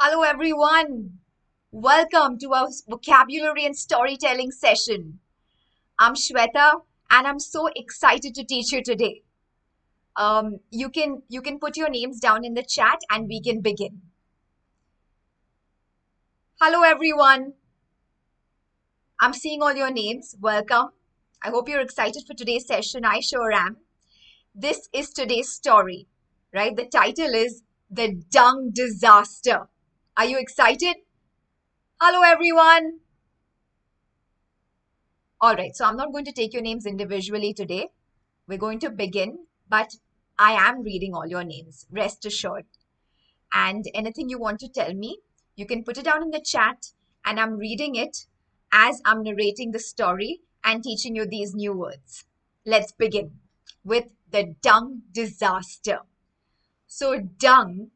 Hello, everyone. Welcome to our vocabulary and storytelling session. I'm Shweta, and I'm so excited to teach you today. You can put your names down in the chat, and we can begin. Hello, everyone. I'm seeing all your names. Welcome. I hope you're excited for today's session. I sure am. This is today's story, right? The title is The Dung Disaster. Are you excited? Hello, everyone. All right, so I'm not going to take your names individually today. We're going to begin, but I am reading all your names, rest assured. And anything you want to tell me, you can put it down in the chat, and I'm reading it as I'm narrating the story and teaching you these new words. Let's begin with the dung disaster. So, dung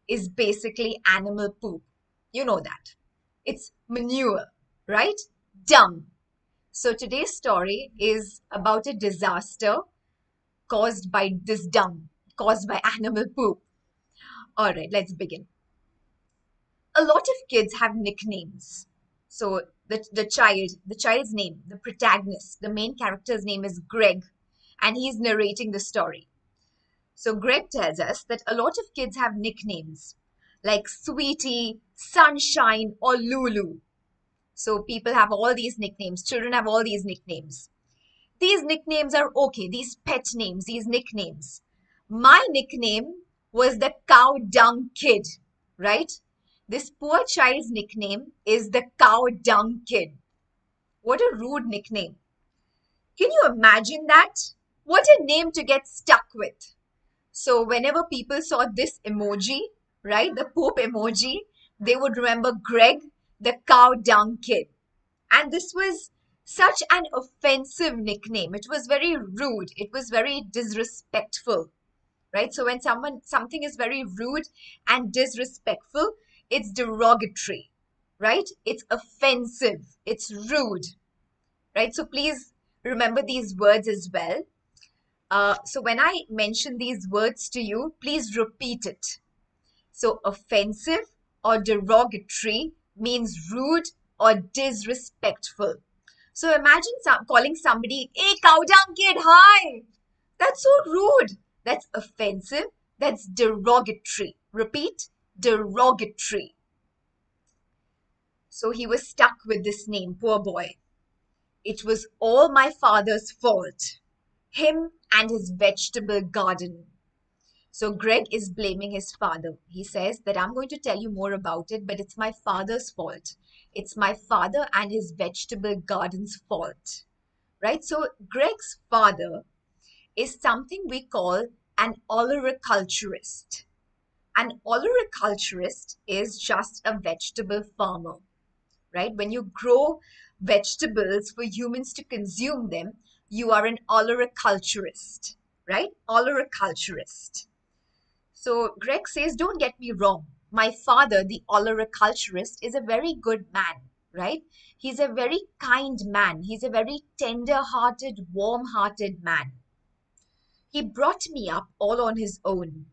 is basically animal poop. You know that. It's manure, right? Dung. So today's story is about a disaster caused by this dung, caused by animal poop. All right, let's begin. A lot of kids have nicknames. So the child's name, the protagonist, the main character's name is Greg, and he's narrating the story. So Greg tells us that a lot of kids have nicknames like Sweetie, Sunshine, or Lulu. So people have all these nicknames. Children have all these nicknames. These nicknames are okay, these pet names, these nicknames. My nickname was the cow dung kid, right? This poor child's nickname is the cow dung kid. What a rude nickname. Can you imagine that? What a name to get stuck with. So, whenever people saw this emoji, right, the poop emoji, they would remember Greg, the cow dung kid. And this was such an offensive nickname. It was very rude. It was very disrespectful, right? So when something is very rude and disrespectful, it's derogatory, right? It's offensive. It's rude, right? So please remember these words as well. So when I mention these words to you, please repeat it. So offensive or derogatory means rude or disrespectful. So imagine calling somebody, "Hey, cow dung kid, hi." That's so rude. That's offensive. That's derogatory. Repeat, derogatory. So he was stuck with this name, poor boy. It was all my father's fault. Him and his vegetable garden. So Greg is blaming his father. He says that I'm going to tell you more about it, but it's my father's fault. It's my father and his vegetable garden's fault, right? So Greg's father is something we call an olericulturist. An olericulturist is just a vegetable farmer, right? When you grow vegetables for humans to consume them, you are an olericulturist, right? Olericulturist. So Greg says, don't get me wrong. My father, the olericulturist, is a very good man, right? He's a very kind man. He's a very tender-hearted, warm-hearted man. He brought me up all on his own.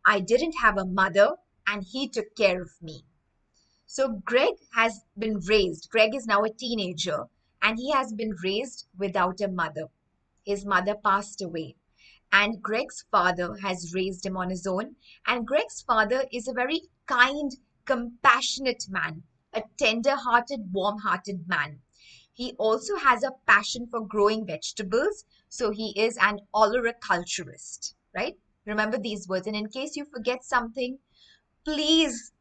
I didn't have a mother, and he took care of me. So Greg is now a teenager, and he has been raised without a mother. His mother passed away, and Greg's father has raised him on his own. And Greg's father is a very kind, compassionate man, a tender hearted, warm hearted man. He also has a passion for growing vegetables, so he is an olericulturist, right? Remember these words. And in case you forget something, please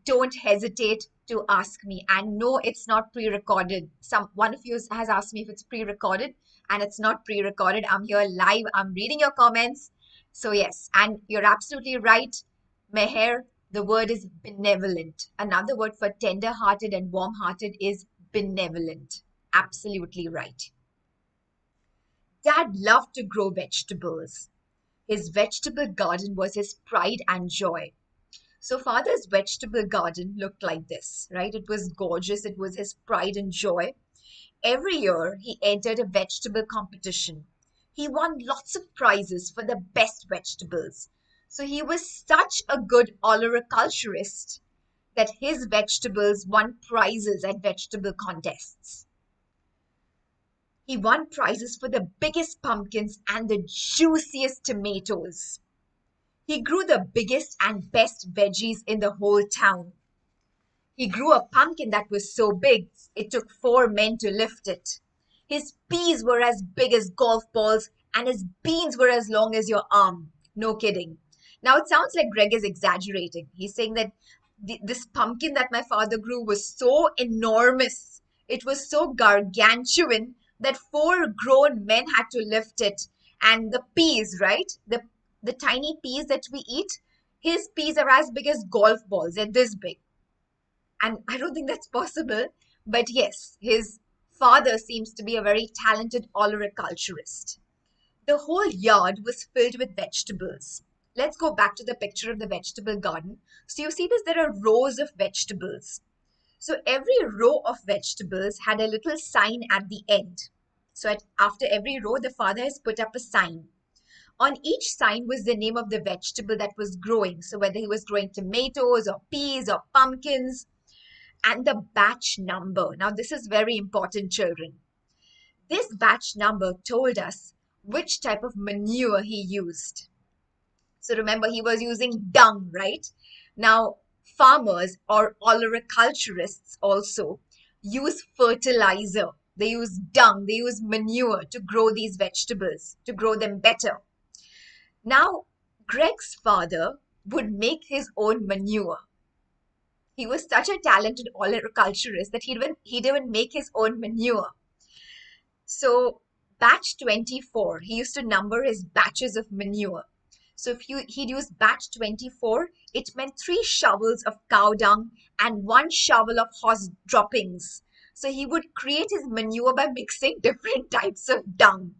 don't hesitate to ask me. And no, it's not pre-recorded. One of you has asked me if it's pre-recorded, and it's not pre-recorded. I'm here live. I'm reading your comments. So yes, and you're absolutely right. Meher, the word is benevolent. Another word for tender-hearted and warm-hearted is benevolent. Absolutely right. Dad loved to grow vegetables. His vegetable garden was his pride and joy. So father's vegetable garden looked like this, right? It was gorgeous. It was his pride and joy. Every year he entered a vegetable competition. He won lots of prizes for the best vegetables. So he was such a good olericulturist that his vegetables won prizes at vegetable contests. He won prizes for the biggest pumpkins and the juiciest tomatoes. He grew the biggest and best veggies in the whole town. He grew a pumpkin that was so big it took 4 men to lift it. His peas were as big as golf balls, and his beans were as long as your arm. No kidding. Now it sounds like Greg is exaggerating. He's saying that this pumpkin that my father grew was so enormous. It was so gargantuan that 4 grown men had to lift it. And the peas, right? The tiny peas that we eat, his peas are as big as golf balls. They're this big. And I don't think that's possible. But yes, his father seems to be a very talented olericulturist. The whole yard was filled with vegetables. Let's go back to the picture of the vegetable garden. So you see this, there are rows of vegetables. So every row of vegetables had a little sign at the end. So after every row, the father has put up a sign. On each sign was the name of the vegetable that was growing. So whether he was growing tomatoes or peas or pumpkins, and the batch number. Now, this is very important, children. This batch number told us which type of manure he used. So remember, he was using dung, right? Now, farmers or olericulturists also use fertilizer. They use dung, they use manure to grow these vegetables, to grow them better. Now, Greg's father would make his own manure. He was such a talented olericulturist that he'd even make his own manure. So batch 24, he used to number his batches of manure. So if he'd use batch 24, it meant 3 shovels of cow dung and 1 shovel of horse droppings. So he would create his manure by mixing different types of dung.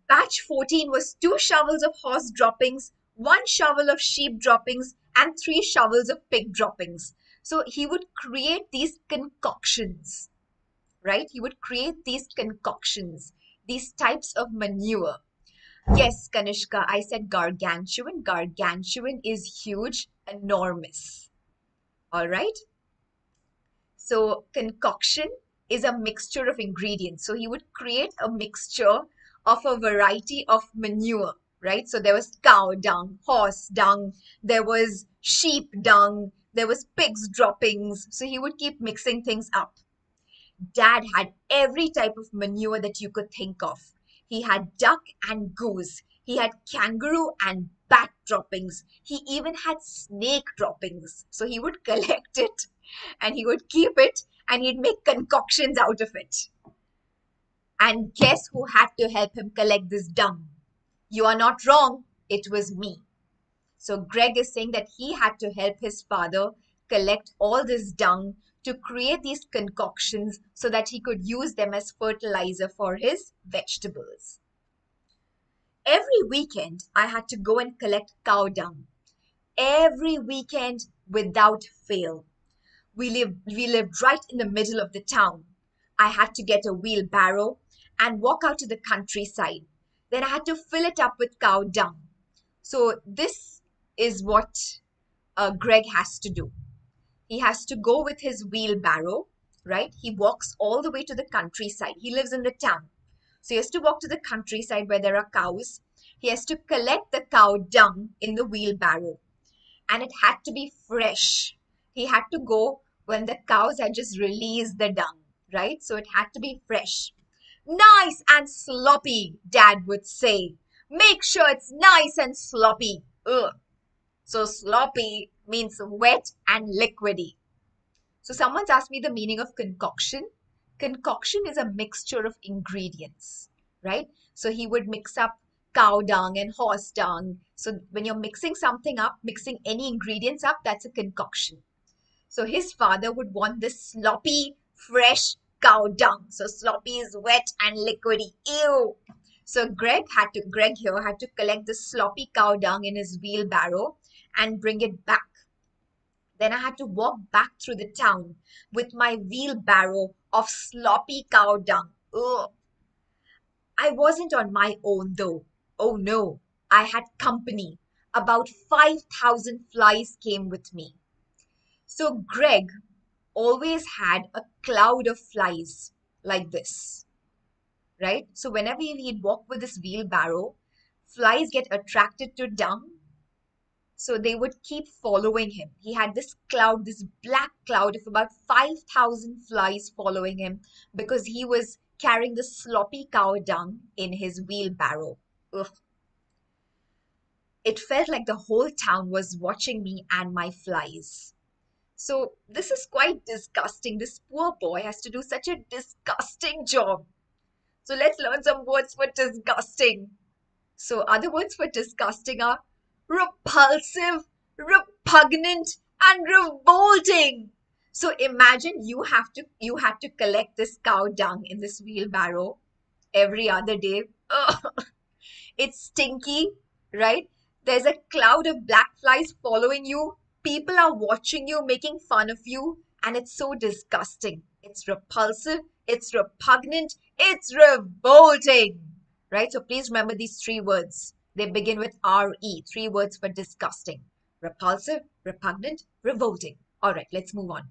Batch 14 was 2 shovels of horse droppings, 1 shovel of sheep droppings, and 3 shovels of pig droppings. So he would create these concoctions, right? He would create these concoctions, these types of manure. Yes, Kanishka, I said gargantuan. Gargantuan is huge, enormous. All right? So concoction is a mixture of ingredients. So he would create a mixture of a variety of manure, right? So there was cow dung, horse dung, there was sheep dung, there was pigs droppings. So he would keep mixing things up. Dad had every type of manure that you could think of. He had duck and goose. He had kangaroo and bat droppings. He even had snake droppings. So he would collect it and he would keep it and he'd make concoctions out of it. And guess who had to help him collect this dung? You are not wrong. It was me. So Greg is saying that he had to help his father collect all this dung to create these concoctions so that he could use them as fertilizer for his vegetables. Every weekend, I had to go and collect cow dung. Every weekend without fail. We lived right in the middle of the town. I had to get a wheelbarrow and walk out to the countryside. Then I had to fill it up with cow dung. So this is what Greg has to do. He has to go with his wheelbarrow, right? He walks all the way to the countryside. He lives in the town. So he has to walk to the countryside where there are cows. He has to collect the cow dung in the wheelbarrow. And it had to be fresh. He had to go when the cows had just released the dung, right? So it had to be fresh. Nice and sloppy, Dad would say. Make sure it's nice and sloppy. Ugh. So sloppy means wet and liquidy. So someone's asked me the meaning of concoction. Concoction is a mixture of ingredients, right? So he would mix up cow dung and horse dung. So when you're mixing something up, mixing any ingredients up, that's a concoction. So his father would want this sloppy, fresh cow dung. So sloppy is wet and liquidy. Ew. So Greg here had to collect the sloppy cow dung in his wheelbarrow and bring it back. Then I had to walk back through the town with my wheelbarrow of sloppy cow dung. Ugh. I wasn't on my own though. Oh no, I had company. About 5,000 flies came with me. So Greg always had a cloud of flies like this, right? So whenever he'd walk with this wheelbarrow, flies get attracted to dung, so they would keep following him. He had this cloud, this black cloud of about 5,000 flies following him because he was carrying the sloppy cow dung in his wheelbarrow. Ugh. It felt like the whole town was watching me and my flies. So this is quite disgusting. This poor boy has to do such a disgusting job. So let's learn some words for disgusting. So other words for disgusting are repulsive, repugnant, and revolting. So imagine you had to collect this cow dung in this wheelbarrow every other day. Ugh, it's stinky, right? There's a cloud of black flies following you. People are watching you, making fun of you, and it's so disgusting. It's repulsive, it's repugnant, it's revolting, right? So please remember these three words. They begin with RE, three words for disgusting: repulsive, repugnant, revolting. All right, let's move on.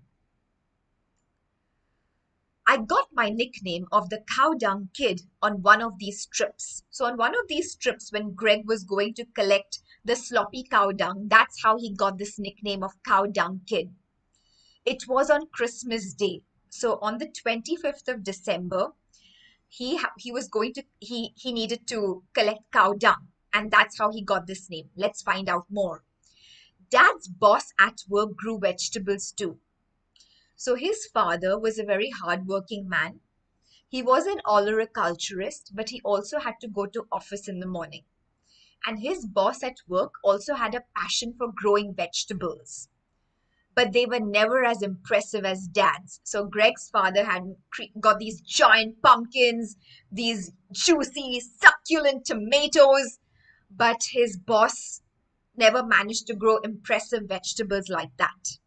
I got my nickname of the cow dung kid on one of these trips. So, on one of these trips, when Greg was going to collect the sloppy cow dung, that's how he got this nickname of cow dung kid. It was on Christmas Day. So, on the 25th of December, he needed to collect cow dung, and that's how he got this name. Let's find out more. Dad's boss at work grew vegetables too. So his father was a very hardworking man. He was an olericulturist, but he also had to go to office in the morning. And his boss at work also had a passion for growing vegetables. But they were never as impressive as Dad's. So Greg's father had got these giant pumpkins, these juicy, succulent tomatoes, but his boss never managed to grow impressive vegetables like that.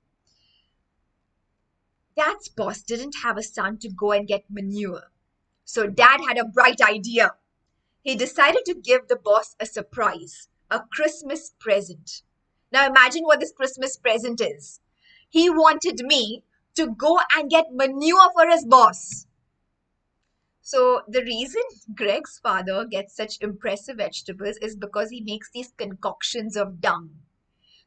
Dad's boss didn't have a son to go and get manure. So Dad had a bright idea. He decided to give the boss a surprise, a Christmas present. Now imagine what this Christmas present is. He wanted me to go and get manure for his boss. So the reason Greg's father gets such impressive vegetables is because he makes these concoctions of dung.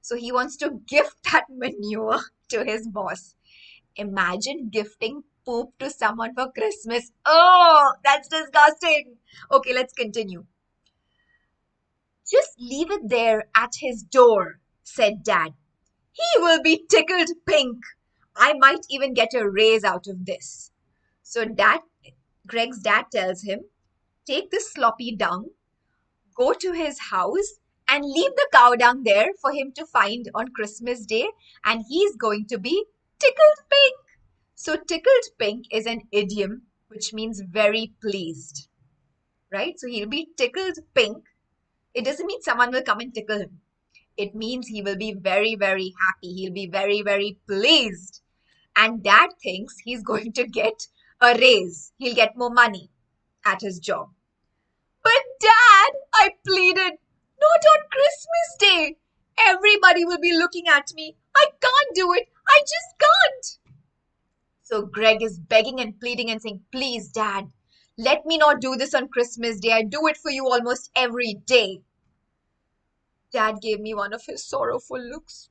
So he wants to gift that manure to his boss. Imagine gifting poop to someone for Christmas. Oh, that's disgusting. Okay, let's continue. Just leave it there at his door, said Dad. He will be tickled pink. I might even get a raise out of this. So Greg's dad tells him, take this sloppy dung, go to his house and leave the cow dung there for him to find on Christmas Day, and he's going to be tickled pink. So tickled pink is an idiom which means very pleased, right? So he'll be tickled pink. It doesn't mean someone will come and tickle him. It means he will be very, very happy. He'll be very, very pleased. And Dad thinks he's going to get a raise. He'll get more money at his job. But Dad, I pleaded, not on Christmas Day. Everybody will be looking at me. I can't do it. I just can't. So Greg is begging and pleading and saying, please, Dad, let me not do this on Christmas Day. I do it for you almost every day. Dad gave me one of his sorrowful looks.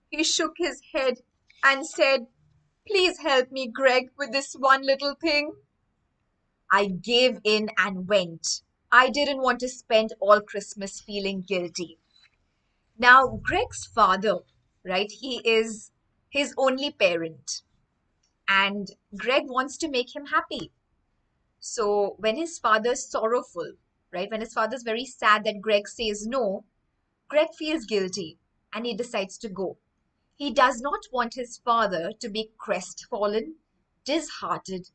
He shook his head and said, please help me, Greg, with this one little thing. I gave in and went. I didn't want to spend all Christmas feeling guilty. Now, Greg's father, right, he is his only parent. And Greg wants to make him happy. So when his father's sorrowful, right, when his father's very sad that Greg says no, Greg feels guilty and he decides to go. He does not want his father to be crestfallen, disheartened,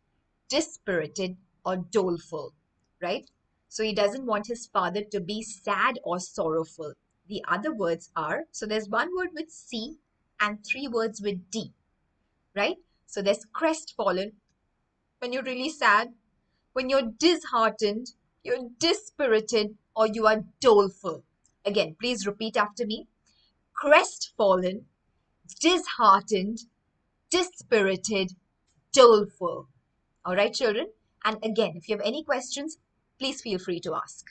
dispirited, or doleful, right? So he doesn't want his father to be sad or sorrowful. The other words are, so there's one word with C and three words with D, right? So there's crestfallen, when you're really sad, when you're disheartened, you're dispirited, or you are doleful. Again, please repeat after me. Crestfallen, disheartened, dispirited, doleful. All right, children? And again, if you have any questions, please feel free to ask.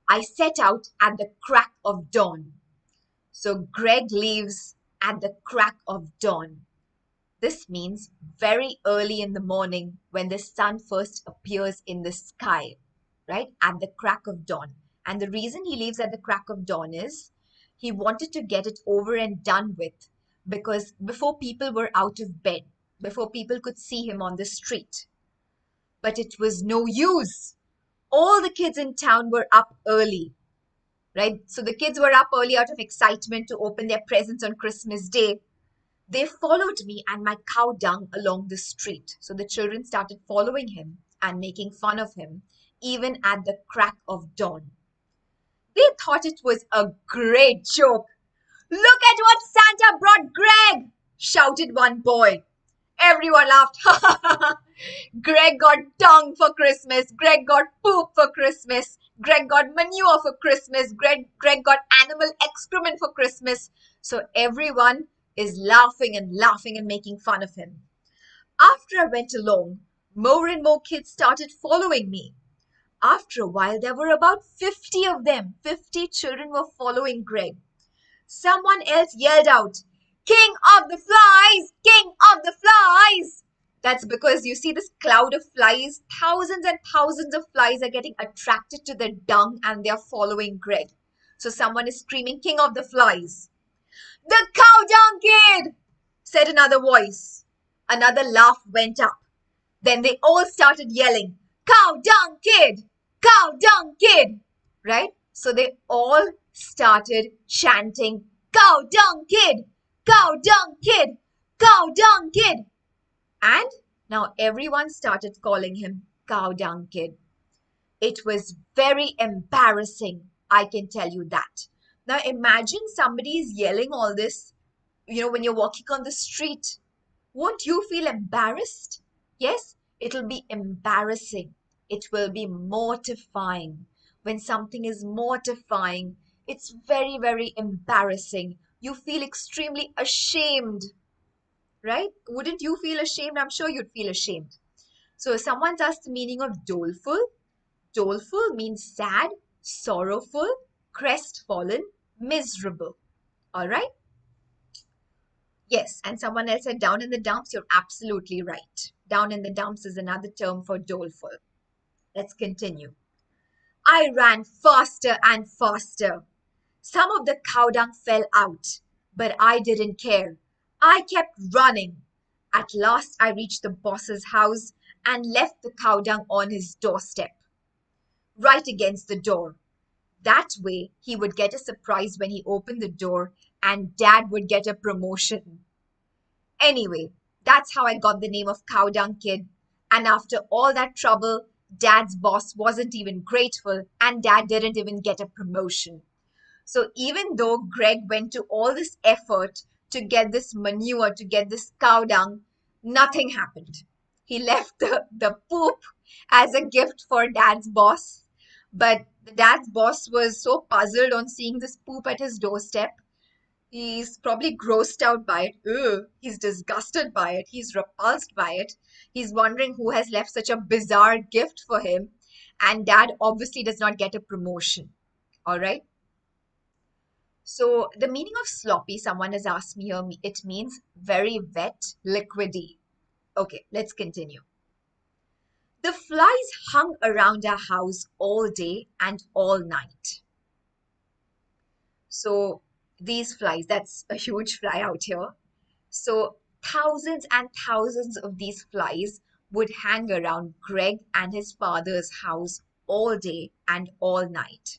I set out at the crack of dawn. So Greg leaves at the crack of dawn. This means very early in the morning when the sun first appears in the sky, right? At the crack of dawn. And the reason he leaves at the crack of dawn is he wanted to get it over and done with because before people were out of bed, before people could see him on the street. But it was no use. All the kids in town were up early, right? So the kids were up early out of excitement to open their presents on Christmas Day. They followed me and my cow dung along the street. So the children started following him and making fun of him, even at the crack of dawn. They thought it was a great joke. Look at what Santa brought Greg, shouted one boy. Everyone laughed. Greg got dung for Christmas. Greg got poop for Christmas. Greg got manure for Christmas. Greg got animal excrement for Christmas. So everyone is laughing and making fun of him. After I went along, more and more kids started following me. After a while, there were about 50 of them. 50 children were following Greg. Someone else yelled out, "King of the flies! King of the flies!" That's because you see this cloud of flies. Thousands and thousands of flies are getting attracted to the dung and they're following Greg. So someone is screaming, "King of the flies!" "The cow dung kid!" said another voice. Another laugh went up. Then they all started yelling, "Cow dung kid! Cow dung kid!" Right? So they all started chanting, "Cow dung kid! Cow dung kid! Cow dung kid!" And now everyone started calling him Cow Dung Kid. It was very embarrassing, I can tell you that. Now imagine somebody is yelling all this, when you're walking on the street. Won't you feel embarrassed? Yes, it'll be embarrassing. It will be mortifying. When something is mortifying, it's very, very embarrassing. You feel extremely ashamed, right? Wouldn't you feel ashamed? I'm sure you'd feel ashamed. So someone's asked the meaning of doleful. Doleful means sad, sorrowful, crestfallen, miserable. All right? Yes, and someone else said down in the dumps. You're absolutely right. Down in the dumps is another term for doleful. Let's continue. I ran faster and faster. Some of the cow dung fell out, but I didn't care. I kept running. At last, I reached the boss's house and left the cow dung on his doorstep, right against the door. That way, he would get a surprise when he opened the door, and Dad would get a promotion. Anyway, that's how I got the name of Cow Dung Kid. And after all that trouble, Dad's boss wasn't even grateful, and Dad didn't even get a promotion. So even though Greg went to all this effort to get this manure, to get this cow dung, nothing happened. He left the poop as a gift for Dad's boss. But the Dad's boss was so puzzled on seeing this poop at his doorstep. He's probably grossed out by it. Ugh. He's disgusted by it. He's repulsed by it. He's wondering who has left such a bizarre gift for him. And Dad obviously does not get a promotion. All right. So the meaning of sloppy, someone has asked me here, it means very wet, liquidy. Okay, let's continue. The flies hung around our house all day and all night. So these flies, that's a huge fly out here. So thousands and thousands of these flies would hang around Greg and his father's house all day and all night.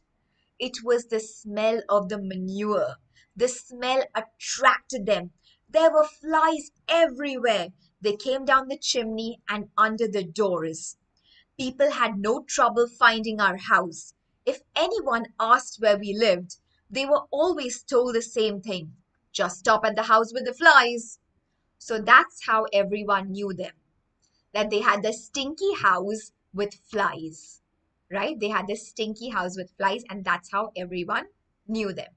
It was the smell of the manure. The smell attracted them. There were flies everywhere. They came down the chimney and under the doors. People had no trouble finding our house. If anyone asked where we lived, they were always told the same thing. Just stop at the house with the flies. So that's how everyone knew them. That they had the stinky house with flies. Right? They had this stinky house with flies, and that's how everyone knew them.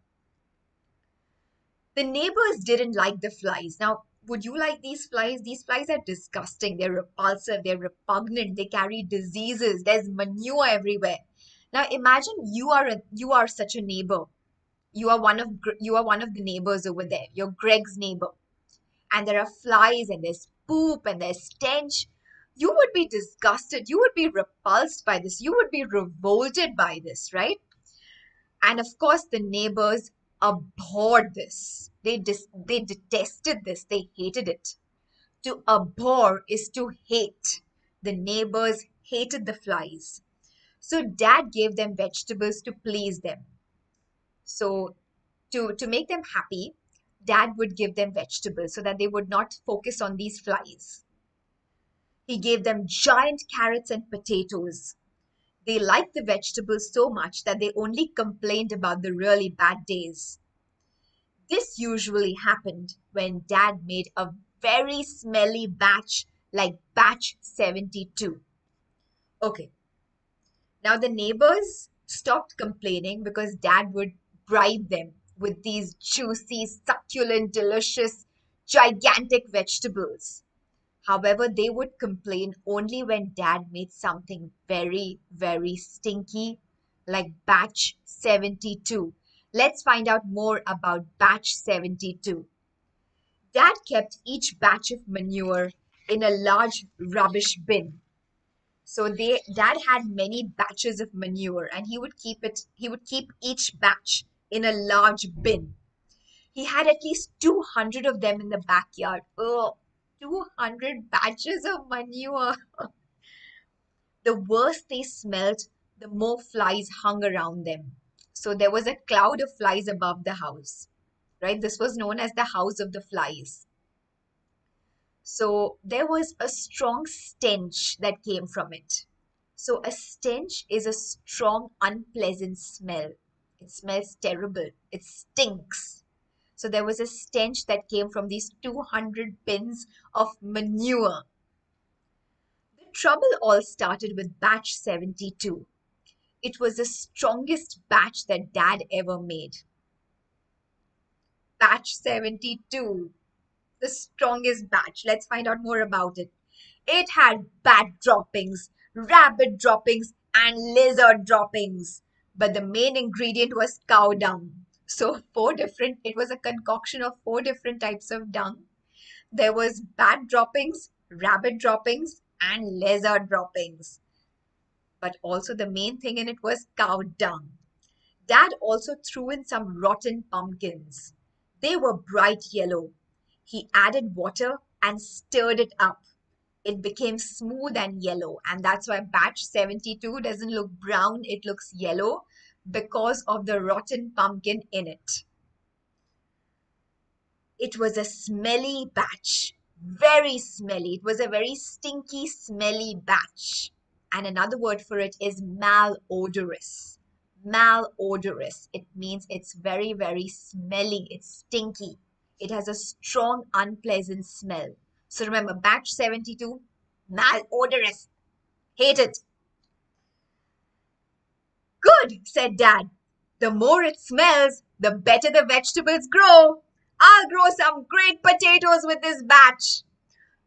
The neighbors didn't like the flies. Now, would you like these flies? These flies are disgusting. They're repulsive. They're repugnant. They carry diseases. There's manure everywhere. Now, imagine you are such a neighbor. You are one of the neighbors over there. You're Greg's neighbor, and there are flies and there's poop and there's stench. You would be disgusted. You would be repulsed by this. You would be revolted by this, right? And of course, the neighbors abhorred this. They detested this. They hated it. To abhor is to hate. The neighbors hated the flies. So dad gave them vegetables to please them. So to make them happy, dad would give them vegetables so that they would not focus on these flies. He gave them giant carrots and potatoes. They liked the vegetables so much that they only complained about the really bad days. This usually happened when dad made a very smelly batch like batch 72. Okay, now the neighbors stopped complaining because dad would bribe them with these juicy, succulent, delicious, gigantic vegetables. However, they would complain only when dad made something very, very stinky, like batch 72. Let's find out more about batch 72. Dad kept each batch of manure in a large rubbish bin. So dad had many batches of manure and he would keep each batch in a large bin. He had at least 200 of them in the backyard. Oh, 200 batches of manure. The worse they smelt, the more flies hung around them. So there was a cloud of flies above the house, right? This was known as the house of the flies. So there was a strong stench that came from it. So a stench is a strong, unpleasant smell. It smells terrible. It stinks. So there was a stench that came from these 200 bins of manure. The trouble all started with batch 72. It was the strongest batch that dad ever made. Batch 72, the strongest batch. Let's find out more about it. It had bat droppings, rabbit droppings, and lizard droppings. But the main ingredient was cow dung. So it was a concoction of four different types of dung. There was bat droppings, rabbit droppings, and lizard droppings. But also the main thing in it was cow dung. Dad also threw in some rotten pumpkins. They were bright yellow. He added water and stirred it up. It became smooth and yellow, and that's why batch 72 doesn't look brown, it looks yellow because of the rotten pumpkin in it. It was a smelly batch, very smelly. It was a very stinky, smelly batch. And another word for it is malodorous. Malodorous. It means it's very, very smelly. It's stinky. It has a strong, unpleasant smell. So remember, batch 72, malodorous. Hate it. Good, said Dad. The more it smells, the better the vegetables grow. I'll grow some great potatoes with this batch.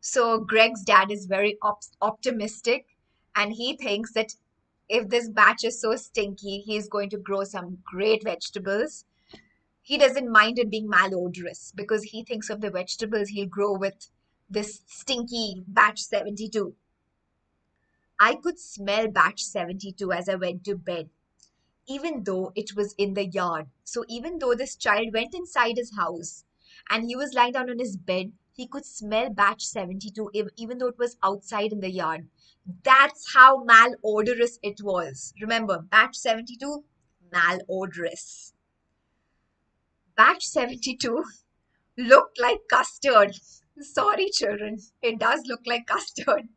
So Greg's dad is very optimistic and he thinks that if this batch is so stinky, he's going to grow some great vegetables. He doesn't mind it being malodorous because he thinks of the vegetables he'll grow with this stinky batch 72. I could smell batch 72 as I went to bed, even though it was in the yard. So even though this child went inside his house and he was lying down on his bed, he could smell batch 72 even though it was outside in the yard. That's how malodorous it was. Remember, batch 72, malodorous. Batch 72 looked like custard. Sorry, children, it does look like custard,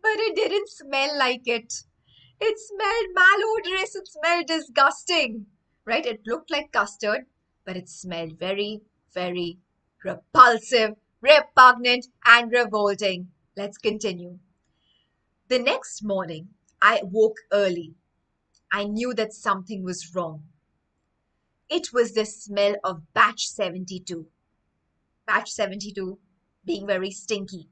but it didn't smell like it. It smelled malodorous. It smelled disgusting, right? It looked like custard, but it smelled very, very repulsive, repugnant, and revolting. Let's continue. The next morning, I woke early. I knew that something was wrong. It was the smell of batch 72. Batch 72 being very stinky.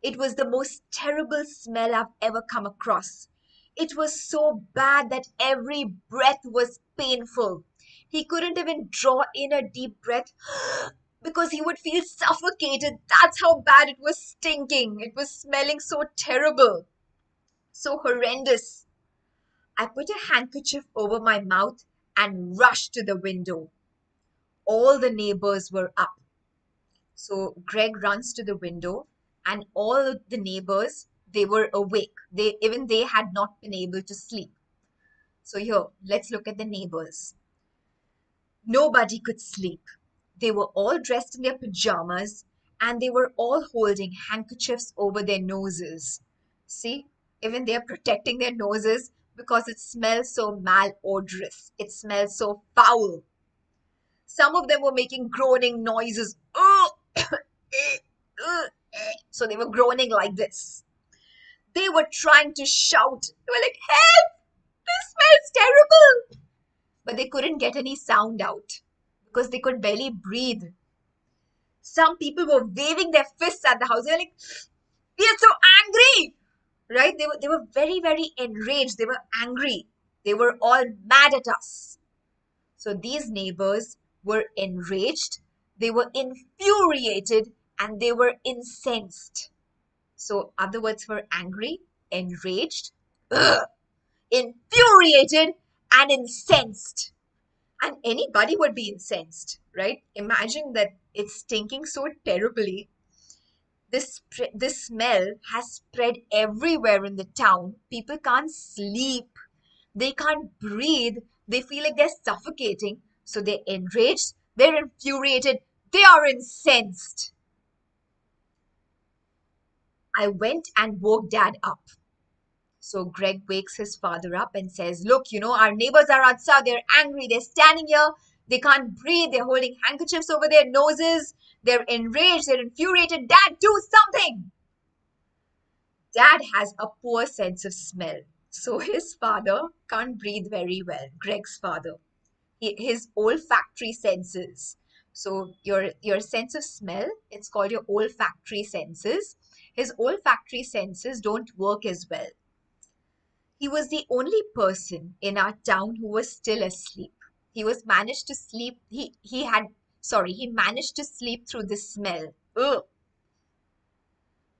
It was the most terrible smell I've ever come across. It was so bad that every breath was painful. He couldn't even draw in a deep breath because he would feel suffocated. That's how bad it was stinking. It was smelling so terrible, so horrendous. I put a handkerchief over my mouth and rushed to the window. All the neighbors were up. So Greg runs to the window, and all the neighbors, they were awake. They had not been able to sleep. So here, let's look at the neighbors. Nobody could sleep. They were all dressed in their pajamas, and they were all holding handkerchiefs over their noses. See, even they are protecting their noses because it smells so malodorous. It smells so foul. Some of them were making groaning noises. So they were groaning like this. They were trying to shout. They were like, "Help! This smells terrible!" But they couldn't get any sound out because they could barely breathe. Some people were waving their fists at the house. They were like, "We are so angry!" Right? They were very, very enraged. They were angry. They were all mad at us. So these neighbors were enraged, they were infuriated, and they were incensed. So other words for angry, enraged, ugh, infuriated, and incensed. And anybody would be incensed, right? Imagine that it's stinking so terribly. This smell has spread everywhere in the town. People can't sleep. They can't breathe. They feel like they're suffocating. So they're enraged, they're infuriated, they are incensed. I went and woke Dad up. So Greg wakes his father up and says, "Look, our neighbors are outside. They're angry. They're standing here. They can't breathe. They're holding handkerchiefs over their noses. They're enraged. They're infuriated. Dad, do something." Dad has a poor sense of smell. So his father can't breathe very well, Greg's father. His olfactory senses. So your sense of smell, it's called your olfactory senses. His olfactory senses don't work as well. He was the only person in our town who was still asleep. He was managed to sleep. He managed to sleep through the smell. Ugh.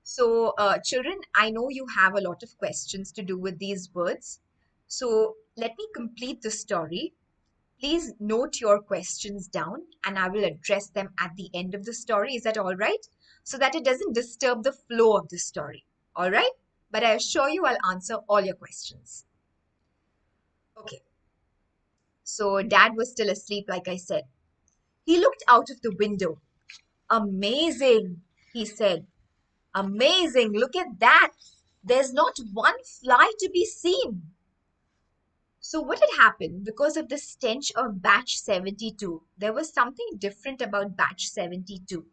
So, children, I know you have a lot of questions to do with these words. So, let me complete the story. Please note your questions down and I will address them at the end of the story. Is that all right? So that it doesn't disturb the flow of the story. All right? But I assure you I'll answer all your questions. Okay. So, Dad was still asleep, like I said. He looked out of the window. "Amazing," he said. "Amazing. Look at that. There's not one fly to be seen." So, what had happened because of the stench of batch 72? There was something different about batch 72.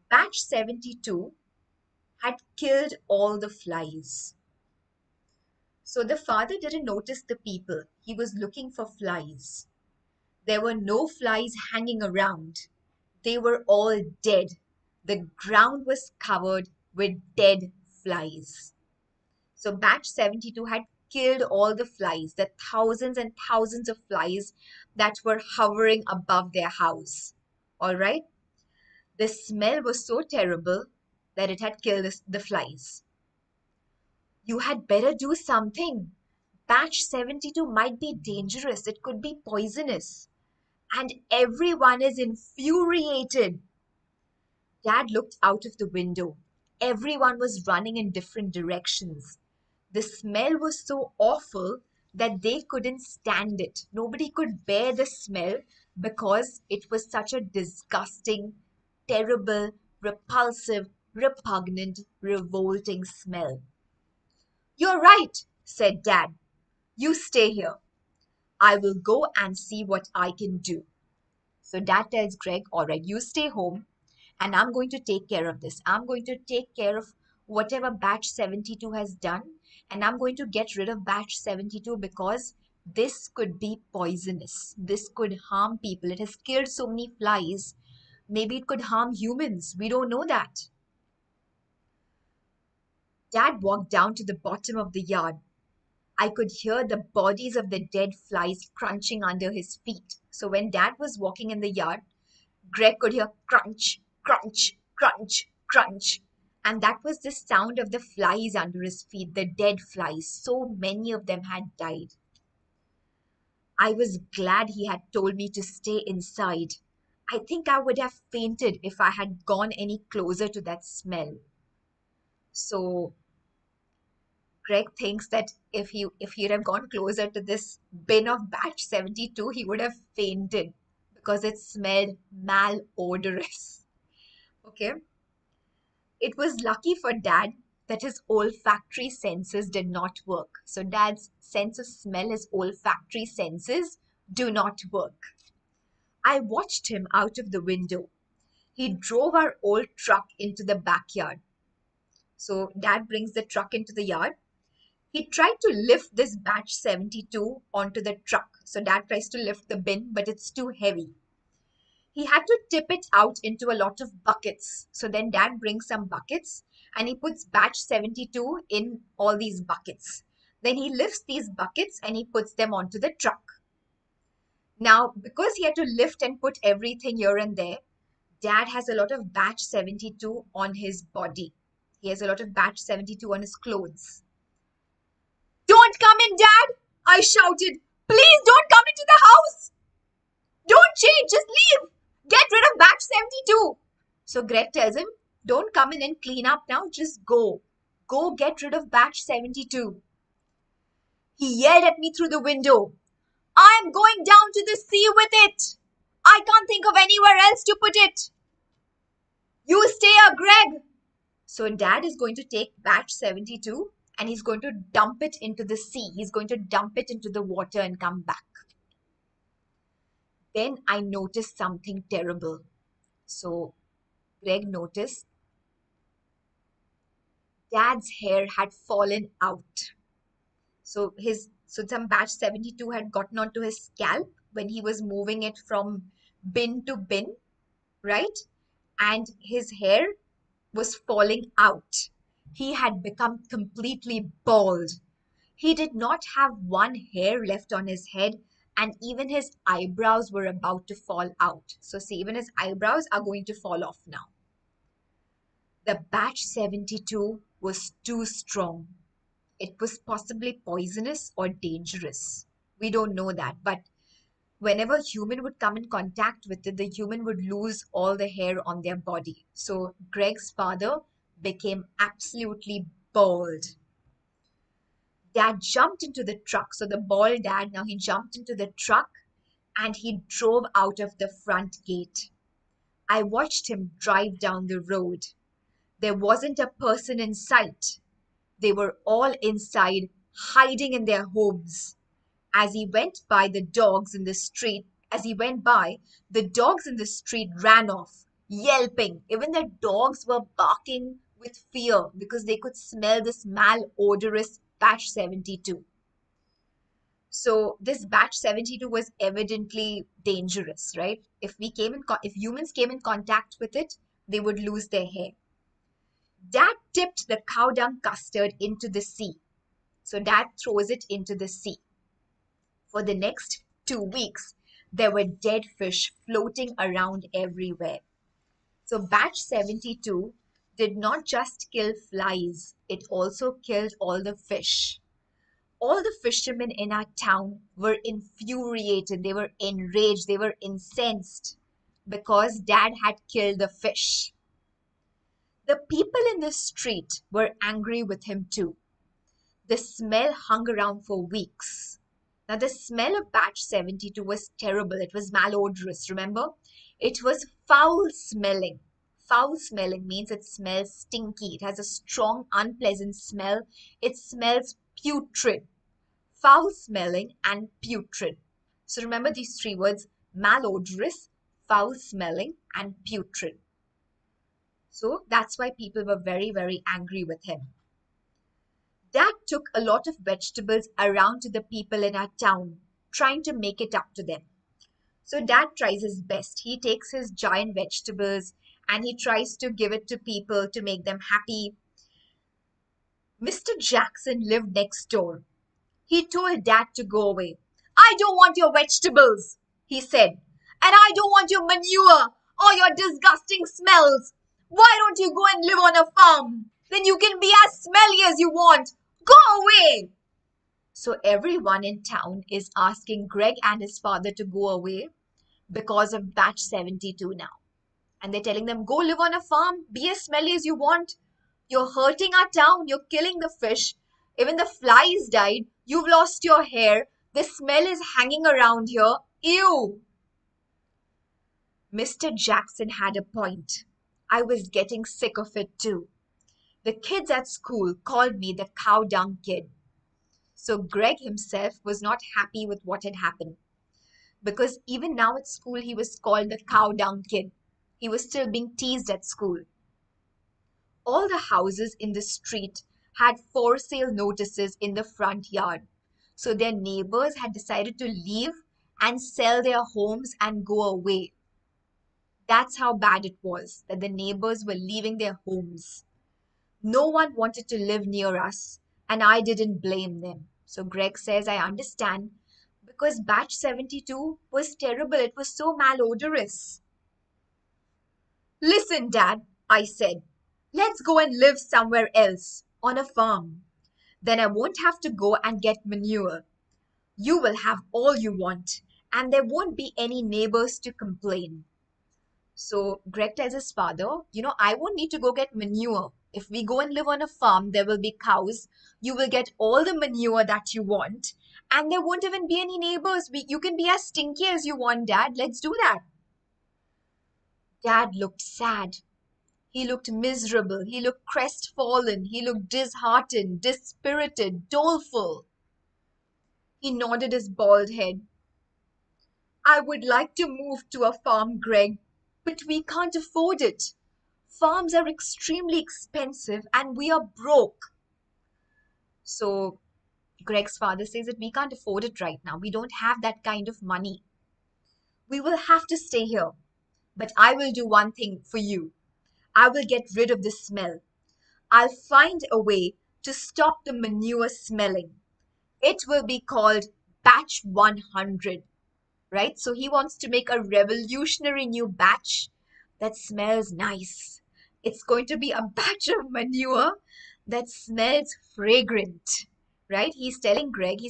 Batch 72 had killed all the flies. So, the father didn't notice the people. He was looking for flies. There were no flies hanging around. They were all dead. The ground was covered with dead flies. So batch 72 had killed all the flies, the thousands and thousands of flies that were hovering above their house. All right? The smell was so terrible that it had killed the flies. "You had better do something. Batch 72 might be dangerous. It could be poisonous. And everyone is infuriated." Dad looked out of the window. Everyone was running in different directions. The smell was so awful that they couldn't stand it. Nobody could bear the smell because it was such a disgusting, terrible, repulsive, repugnant, revolting smell. "You're right," said Dad. "You stay here. I will go and see what I can do." So Dad tells Greg, "All right, you stay home and I'm going to take care of this. I'm going to take care of whatever batch 72 has done, and I'm going to get rid of batch 72 because This could be poisonous. This could harm people. It has killed so many flies. Maybe it could harm humans. We don't know that. Dad walked down to the bottom of the yard. I could hear the bodies of the dead flies crunching under his feet. So when Dad was walking in the yard, Greg could hear crunch, crunch, crunch, crunch. And that was the sound of the flies under his feet, the dead flies. So many of them had died. I was glad he had told me to stay inside. I think I would have fainted if I had gone any closer to that smell. So Greg thinks that if he'd have gone closer to this bin of batch 72, he would have fainted because it smelled malodorous. Okay. It was lucky for Dad that his olfactory senses did not work. So Dad's sense of smell, his olfactory senses do not work. I watched him out of the window. He drove our old truck into the backyard. So Dad brings the truck into the yard. He tried to lift this batch 72 onto the truck. So Dad tries to lift the bin, but it's too heavy. He had to tip it out into a lot of buckets. So then Dad brings some buckets and he puts batch 72 in all these buckets. Then he lifts these buckets and he puts them onto the truck. Now, because he had to lift and put everything here and there, Dad has a lot of batch 72 on his body. He has a lot of batch 72 on his clothes. Don't come in, Dad! I shouted. Please don't come into the house! Don't change, just leave! Get rid of batch 72! So Greg tells him, don't come in and clean up now, just go. Go get rid of batch 72. He yelled at me through the window. I'm going down to the sea with it! I can't think of anywhere else to put it! You stay here, Greg! So Dad is going to take batch 72 and he's going to dump it into the sea. He's going to dump it into the water and come back. Then I noticed something terrible. So Greg noticed Dad's hair had fallen out. So some batch 72 had gotten onto his scalp when he was moving it from bin to bin, right? And his hair was falling out. He had become completely bald. He did not have one hair left on his head, and even his eyebrows were about to fall out. So, see, even his eyebrows are going to fall off now. The batch 72 was too strong. It was possibly poisonous or dangerous. We don't know that, but whenever a human would come in contact with it, the human would lose all the hair on their body. So Greg's father became absolutely bald. Dad jumped into the truck. So the bald dad, now he jumped into the truck and he drove out of the front gate. I watched him drive down the road. There wasn't a person in sight. They were all inside, hiding in their homes. As he went by the dogs in the street, as he went by, the dogs in the street ran off, yelping. Even the dogs were barking with fear because they could smell this malodorous batch 72. So this batch 72 was evidently dangerous, right? If humans came in contact with it, they would lose their hair. Dad tipped the cow dung custard into the sea. So Dad throws it into the sea. For the next 2 weeks, there were dead fish floating around everywhere. So batch 72 did not just kill flies, it also killed all the fish. All the fishermen in our town were infuriated, they were enraged, they were incensed because Dad had killed the fish. The people in the street were angry with him too. The smell hung around for weeks. Now, the smell of batch 72 was terrible. It was malodorous, remember? It was foul smelling. Foul smelling means it smells stinky. It has a strong, unpleasant smell. It smells putrid. Foul smelling and putrid. So remember these three words: malodorous, foul smelling, and putrid. So that's why people were very, very angry with him. Dad took a lot of vegetables around to the people in our town, trying to make it up to them. So Dad tries his best. He takes his giant vegetables and he tries to give it to people to make them happy. Mr. Jackson lived next door. He told Dad to go away. I don't want your vegetables, he said, and I don't want your manure or your disgusting smells. Why don't you go and live on a farm? Then you can be as smelly as you want. Go away. So everyone in town is asking Greg and his father to go away because of batch 72 now. And they're telling them, go live on a farm, be as smelly as you want. You're hurting our town, you're killing the fish. Even the flies died. You've lost your hair. The smell is hanging around here. Ew. Mr. Jackson had a point. I was getting sick of it too. The kids at school called me the cow dung kid. So Greg himself was not happy with what had happened. Because even now at school, he was called the cow dung kid. He was still being teased at school. All the houses in the street had for sale notices in the front yard. So their neighbors had decided to leave and sell their homes and go away. That's how bad it was, that the neighbors were leaving their homes. No one wanted to live near us, and I didn't blame them. So Greg says, I understand, because batch 72 was terrible. It was so malodorous. Listen, Dad, I said, let's go and live somewhere else, on a farm. Then I won't have to go and get manure. You will have all you want, and there won't be any neighbors to complain. So Greg tells his father, I won't need to go get manure. If we go and live on a farm, there will be cows. You will get all the manure that you want, and there won't even be any neighbors. You can be as stinky as you want, Dad. Let's do that. Dad looked sad. He looked miserable. He looked crestfallen. He looked disheartened, dispirited, doleful. He nodded his bald head. I would like to move to a farm, Greg, but we can't afford it. Farms are extremely expensive and we are broke. So Greg's father says that we can't afford it right now. We don't have that kind of money. We will have to stay here. But I will do one thing for you. I will get rid of the smell. I'll find a way to stop the manure smelling. It will be called batch 100, right? So he wants to make a revolutionary new batch that smells nice. It's going to be a batch of manure that smells fragrant, right? He's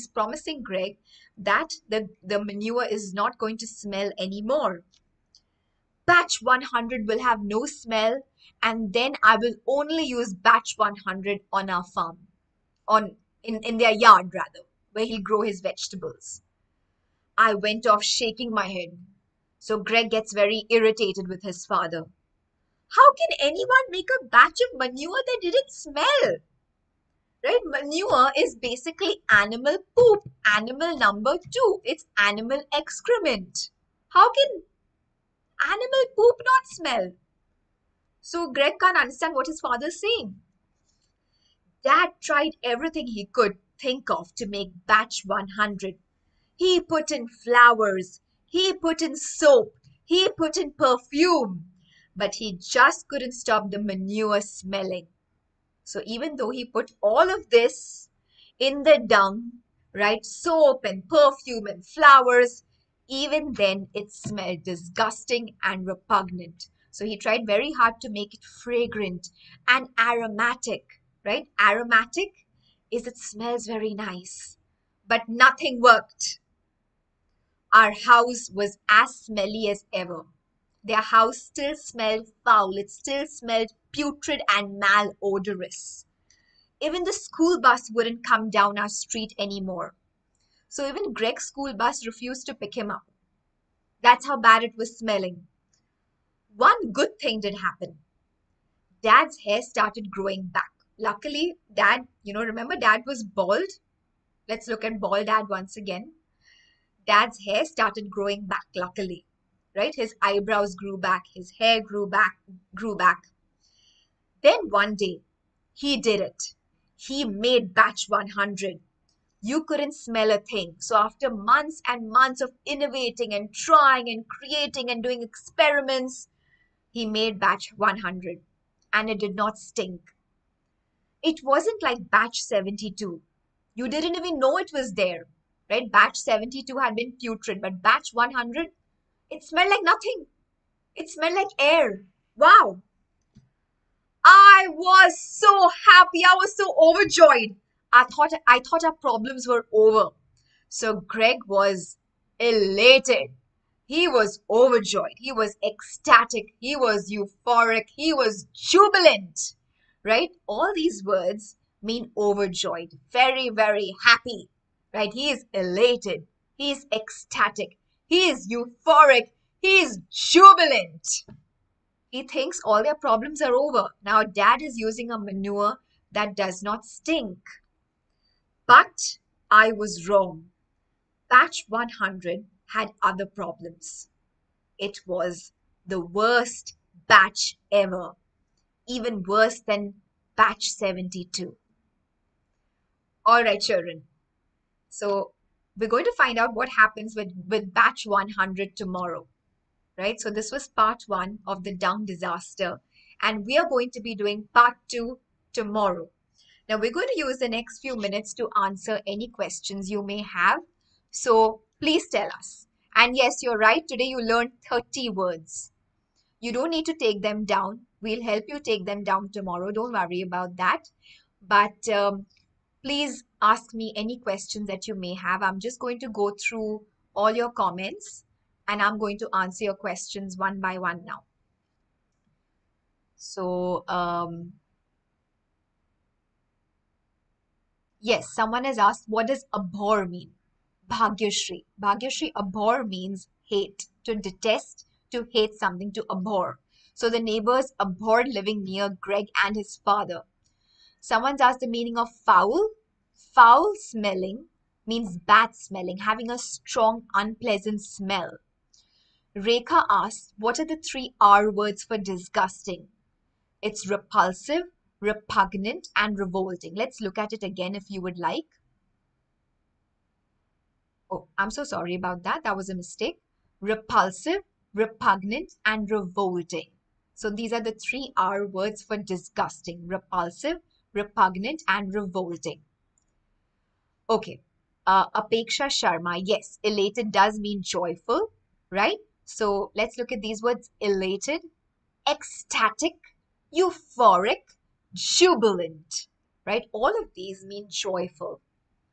promising Greg that the manure is not going to smell anymore. Batch 100 will have no smell, and then I will only use batch 100 on our farm, in their yard rather, where he'll grow his vegetables. I went off shaking my head. So Greg gets very irritated with his father. How can anyone make a batch of manure that didn't smell? Right? Manure is basically animal poop. Animal number 2. It's animal excrement. How can animal poop not smell? So Greg can't understand what his father's saying. Dad tried everything he could think of to make batch 100. He put in flowers, he put in soap, he put in perfume, but he just couldn't stop the manure smelling. So even though he put all of this in the dung, right, soap and perfume and flowers, even then it smelled disgusting and repugnant. So he tried very hard to make it fragrant and aromatic, right? Aromatic is it smells very nice, but nothing worked. Our house was as smelly as ever. Their house still smelled foul. It still smelled putrid and malodorous. Even the school bus wouldn't come down our street anymore. So even Greg's school bus refused to pick him up. That's how bad it was smelling. One good thing did happen. Dad's hair started growing back. Luckily, remember Dad was bald? Let's look at bald Dad once again. Dad's hair started growing back, luckily, right? His eyebrows grew back, his hair grew back. Then one day, he did it. He made batch 100. You couldn't smell a thing. So after months and months of innovating and trying and creating and doing experiments, he made batch 100 and it did not stink. It wasn't like batch 72. You didn't even know it was there, right? Batch 72 had been putrid, but batch 100, it smelled like nothing. It smelled like air. Wow. I was so happy. I was so overjoyed. I thought our problems were over. So Greg was elated. He was overjoyed. He was ecstatic. He was euphoric. He was jubilant. Right? All these words mean overjoyed, very, very happy. Right? He is elated. He is ecstatic. He is euphoric. He is jubilant. He thinks all their problems are over. Now, dad is using a manure that does not stink. But I was wrong. Batch 100 had other problems. It was the worst batch ever, even worse than batch 72. All right, children. So we're going to find out what happens with batch 100 tomorrow, right? So this was part one of the dung disaster, and we are going to be doing part two tomorrow. Now we're going to use the next few minutes to answer any questions you may have. So please tell us. And yes, you're right. Today you learned 30 words. You don't need to take them down. We'll help you take them down tomorrow. Don't worry about that. But please ask me any questions that you may have. I'm just going to go through all your comments and I'm going to answer your questions one by one now. So, yes, someone has asked, what does abhor mean? Bhagyashri. Bhagyashri, abhor means hate, to detest, to hate something, to abhor. So the neighbors abhorred living near Greg and his father. Someone's asked the meaning of foul. Foul smelling means bad smelling, having a strong, unpleasant smell. Rekha asked, what are the 3 R words for disgusting? It's repulsive, repugnant, and revolting. Let's look at it again if you would like. Oh, I'm so sorry about that. That was a mistake. Repulsive, repugnant, and revolting. So these are the 3 R words for disgusting. Repulsive, repugnant, and revolting. Okay. Apeksha Sharma. Yes, elated does mean joyful, right? So let's look at these words. Elated, ecstatic, euphoric, jubilant, right? All of these mean joyful.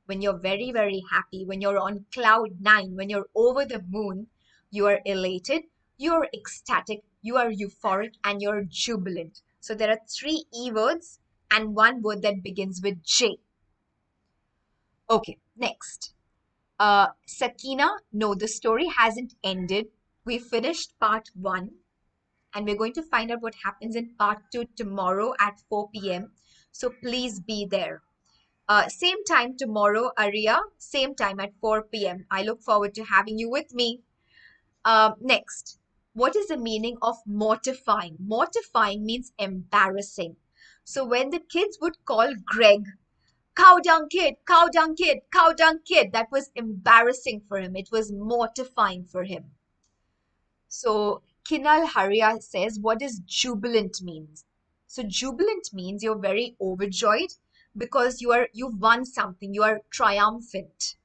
When you're very, very happy, when you're on cloud 9, when you're over the moon, you are elated, you're ecstatic, you are euphoric, and you're jubilant. So there are 3 E words and 1 word that begins with J. Okay, next. Sakina, no, the story hasn't ended. We finished part 1 and we're going to find out what happens in part 2 tomorrow at 4 p.m. So please be there. Same time tomorrow, Arya, same time at 4 p.m. I look forward to having you with me. Next, what is the meaning of mortifying? Mortifying means embarrassing. So when the kids would call Greg, cow dung kid, cow dung kid, cow dung kid, that was embarrassing for him. It was mortifying for him. So Kinal Haria says, what does jubilant means? So jubilant means you're very overjoyed because you've won something, you are triumphant.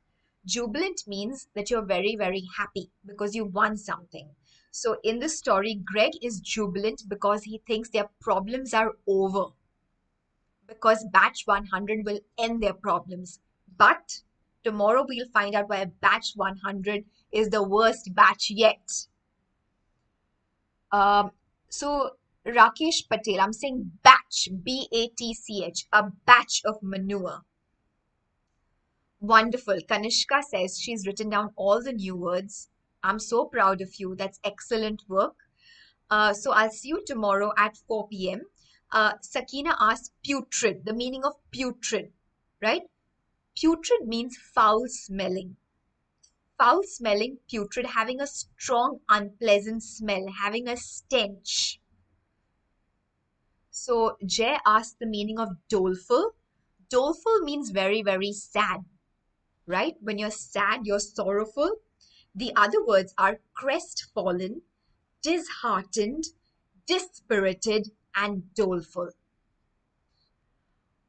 Jubilant means that you're very, very happy because you won something. So in this story, Greg is jubilant because he thinks their problems are over. Because batch 100 will end their problems. But tomorrow we'll find out why batch 100 is the worst batch yet. So Rakesh Patel, I'm saying batch, B-A-T-C-H, a batch of manure. Wonderful. Kanishka says she's written down all the new words. I'm so proud of you. That's excellent work. So I'll see you tomorrow at 4 p.m. Sakina asked putrid, the meaning of putrid, right? Putrid means foul smelling. Foul smelling, putrid, having a strong, unpleasant smell, having a stench. So Jay asked the meaning of doleful. Doleful means very, very sad, right? When you're sad, you're sorrowful. The other words are crestfallen, disheartened, dispirited, and doleful.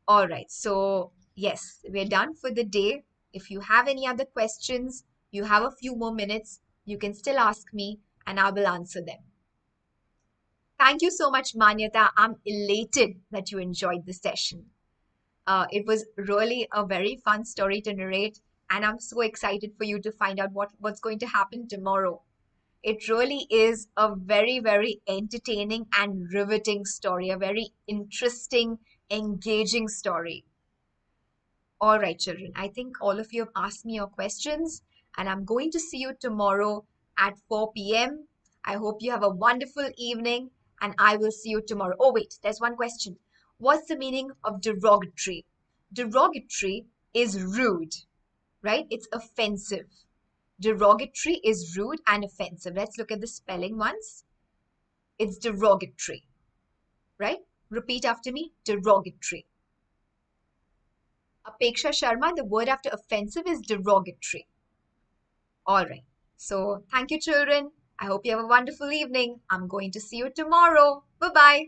All right, so yes, we're done for the day. If you have any other questions, you have a few more minutes, you can still ask me and I will answer them. Thank you so much, Manyata. I'm elated that you enjoyed the session. It was really a very fun story to narrate, and I'm so excited for you to find out what's going to happen tomorrow. It really is a very, very entertaining and riveting story, a very interesting, engaging story. All right, children, I think all of you have asked me your questions, and I'm going to see you tomorrow at 4 p.m. I hope you have a wonderful evening, and I will see you tomorrow. Oh, wait, there's one question. What's the meaning of derogatory? Derogatory is rude, right? It's offensive. Derogatory is rude and offensive. Let's look at the spelling once. It's derogatory, right? Repeat after me, derogatory. Apeksha Sharma, the word after offensive is derogatory. All right. So thank you, children. I hope you have a wonderful evening. I'm going to see you tomorrow. Bye bye.